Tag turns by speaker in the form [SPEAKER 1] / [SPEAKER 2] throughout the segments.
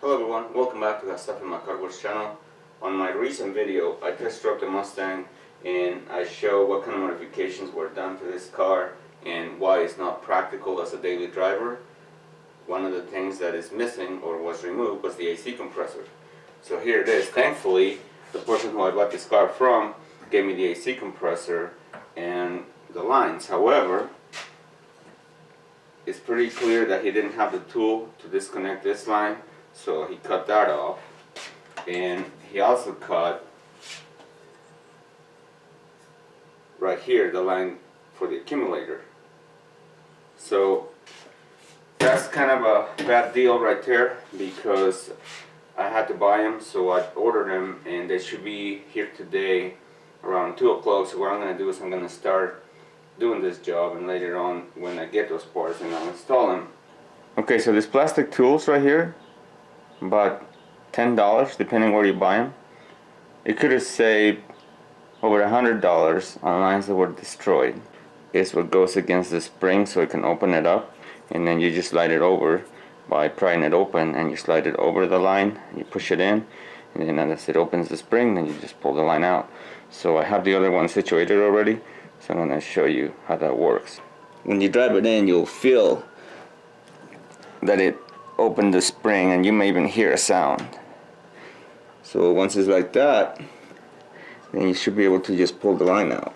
[SPEAKER 1] Hello everyone, welcome back to That Stuff in My Car Wash channel. On my recent video, I test drove the Mustang and I show what kind of modifications were done to this car and why it's not practical as a daily driver. One of the things that is missing or was removed was the AC compressor. So here it is. Thankfully, the person who I bought this car from gave me the AC compressor and the lines. However, it's pretty clear that he didn't have the tool to disconnect this line, so he cut that off, and he also cut right here the line for the accumulator. So that's kind of a bad deal right there, because I had to buy them, so I ordered them and they should be here today around 2 o'clock. So what I'm going to do is I'm going to start doing this job, and later on when I get those parts, and I'll install them. Okay, so these plastic tools right here, about $10 depending where you buy them. It could have saved over $100 on lines that were destroyed. It's what goes against the spring so it can open it up, and then you just slide it over by prying it open, and you slide it over the line, you push it in, and then as it opens the spring, then you just pull the line out. So I have the other one situated already, so I'm going to show you how that works. When you drive it in, you'll feel that it opened the spring, and you may even hear a sound. So once it's like that, then you should be able to just pull the line out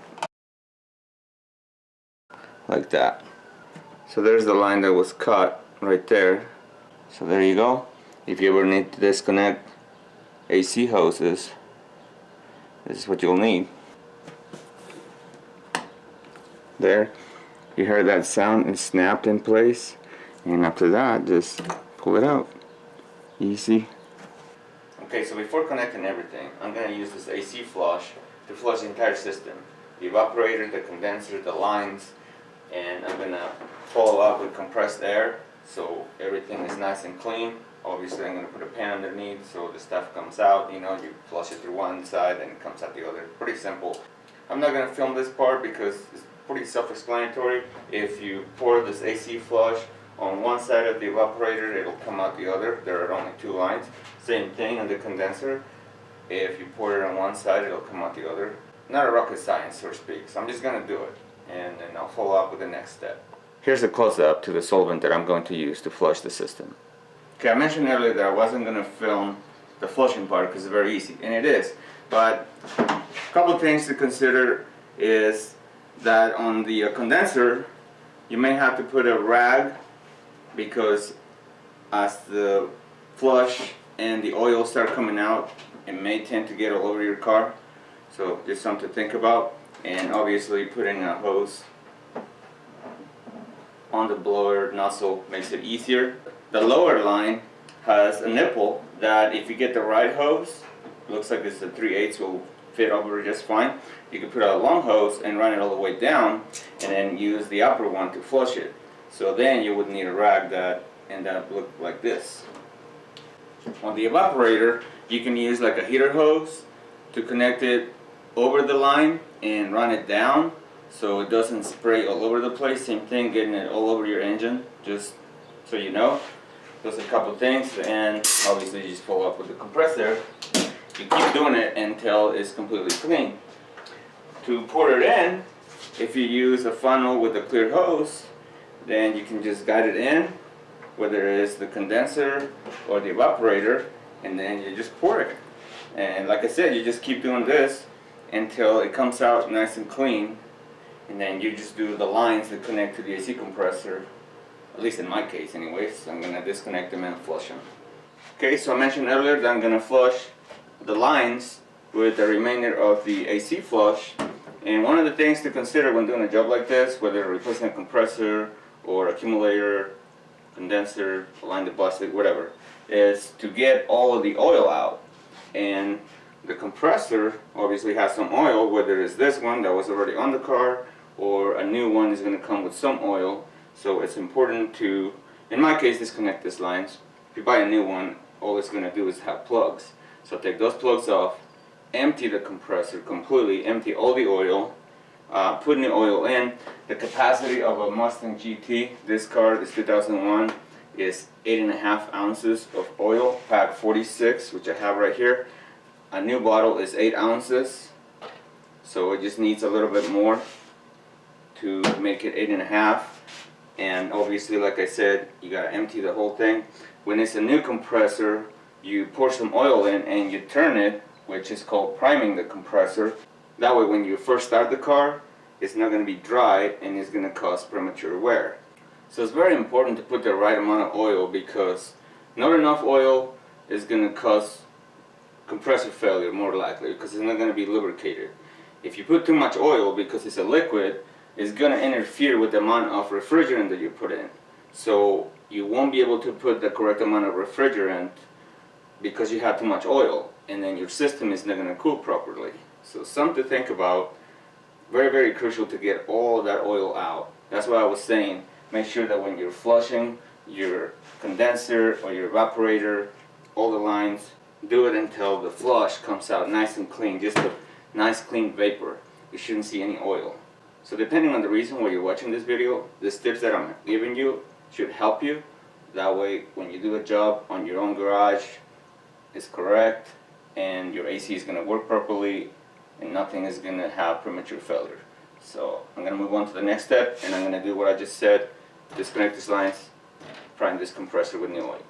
[SPEAKER 1] like that. So there's the line that was cut right there. So there you go. If you ever need to disconnect AC hoses, this is what you'll need. There, you heard that sound, it snapped in place, and after that just pull it out. Easy. Okay, so before connecting everything, I'm going to use this AC flush to flush the entire system. The evaporator, the condenser, the lines, and I'm going to follow up with compressed air so everything is nice and clean. Obviously I'm going to put a pan underneath so the stuff comes out. You know, you flush it through one side and it comes out the other. Pretty simple. I'm not going to film this part because it's pretty self-explanatory. If you pour this AC flush on one side of the evaporator, it'll come out the other. There are only two lines. Same thing on the condenser. If you pour it on one side, it'll come out the other. Not a rocket science, so to speak. So I'm just going to do it, and then I'll follow up with the next step. Here's a close-up to the solvent that I'm going to use to flush the system. Okay, I mentioned earlier that I wasn't going to film the flushing part because it's very easy, and it is. But a couple of things to consider is that on the condenser, you may have to put a rag, because as the flush and the oil start coming out, it may tend to get all over your car. So just something to think about. And obviously putting a hose on the blower nozzle makes it easier. The lower line has a nipple that if you get the right hose, looks like it's a 3/8, will fit over just fine. You can put a long hose and run it all the way down, and then use the upper one to flush it. So then you would need a rag that look like this. On the evaporator, you can use like a heater hose to connect it over the line and run it down so it doesn't spray all over the place. Same thing, getting it all over your engine, just so you know. Those are a couple things, and obviously you just follow up with the compressor. You keep doing it until it's completely clean. To pour it in, if you use a funnel with a clear hose, then you can just guide it in, whether it's the condenser or the evaporator, and then you just pour it. And like I said, you just keep doing this until it comes out nice and clean, and then you just do the lines that connect to the AC compressor, at least in my case anyways. So I'm going to disconnect them and flush them. Okay, so I mentioned earlier that I'm going to flush the lines with the remainder of the AC flush. And one of the things to consider when doing a job like this, whether replacing a compressor or accumulator, condenser, line the busted, whatever, is to get all of the oil out. And the compressor obviously has some oil, whether it's this one that was already on the car or a new one is going to come with some oil. So it's important to, in my case, disconnect these lines. If you buy a new one, all it's going to do is have plugs. So take those plugs off, empty the compressor completely, empty all the oil, put new oil in. The capacity of a Mustang GT, this car, this 2001, is 8.5 ounces of oil, pack 46, which I have right here. A new bottle is 8 ounces, so it just needs a little bit more to make it 8.5. And obviously, like I said, you gotta empty the whole thing. When it's a new compressor, you pour some oil in and you turn it, which is called priming the compressor. That way when you first start the car, it's not going to be dry and it's going to cause premature wear. So it's very important to put the right amount of oil, because not enough oil is going to cause compressor failure more likely, because it's not going to be lubricated. If you put too much oil, because it's a liquid, it's going to interfere with the amount of refrigerant that you put in. So you won't be able to put the correct amount of refrigerant because you have too much oil, and then your system is not going to cool properly. So something to think about. Very, very crucial to get all of that oil out. That's why I was saying, make sure that when you're flushing your condenser or your evaporator, all the lines, do it until the flush comes out nice and clean, just a nice clean vapor. You shouldn't see any oil. So depending on the reason why you're watching this video, the tips that I'm giving you should help you. That way when you do a job on your own garage, it's correct and your AC is going to work properly and nothing is going to have premature failure. So I'm going to move on to the next step, and I'm going to do what I just said. Disconnect these lines, prime this compressor with new oil.